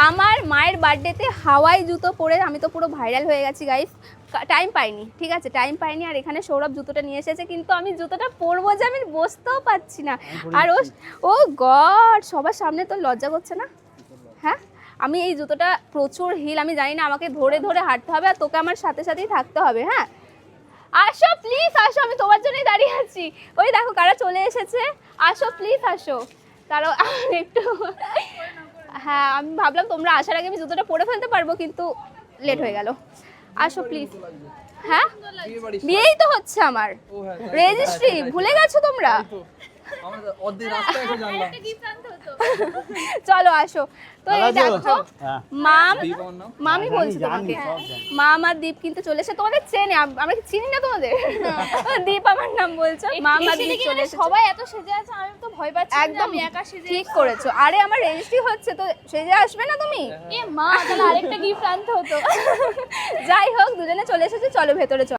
আমার মায়ের বার্থডেতে হাওয়াই জুতো পরে আমি তো পুরো ভাইরাল হয়ে গেছি গাইস। টাইম পাইনি, ঠিক আছে, টাইম পাইনি। আর এখানে সৌরভ জুতোটা নিয়ে এসেছে, কিন্তু আমি জুতোটা পরবো যে আমি বসতেও পারছি না। আর ও গড, সবার সামনে তো লজ্জা করছে না? হ্যাঁ, আমি এই জুতোটা প্রচুর হিল, আমি জানি না, আমাকে ধরে ধরে হাঁটতে হবে আর তোকে আমার সাথে সাথেই থাকতে হবে। হ্যাঁ, আসো প্লিজ, আসো, আমি তোমার জন্যই দাঁড়িয়ে আছি। ওই দেখো কারা চলে এসেছে, আসো প্লিজ আসো। তারও একটু, হ্যাঁ আমি ভাবলাম তোমরা আসার আগে আমি জুতোটা পরে ফেলতে পারবো, কিন্তু লেট হয়ে গেল। আসো প্লিজ। হ্যাঁ, বিয়েই তো হচ্ছে আমার, রেজিস্ট্রি ভুলে গেছো তোমরা? চলো আসো। তো এই দেখো মামি বলছি তোমাকে, মাম আর দীপ কিন্তু চলে এসে, তোমাদের চেনে, আমরা কি চিনি না তোমাদের? দীপ আমার নাম বলছো, মাম আর দীপ চলে এসেছে। সবাই এত সেজে আছে, আমি তো ভয় পাচ্ছি। একদম ঠিক করেছো। আরে আমার রেজিস্ট্রি হচ্ছে তো, সেজে আসবে না তুমি? এ মা, তাহলে আরেকটা গিফট আনতে হতো। যাই হোক, দুজনে চলে এসেছি, চলো ভেতরে চলো।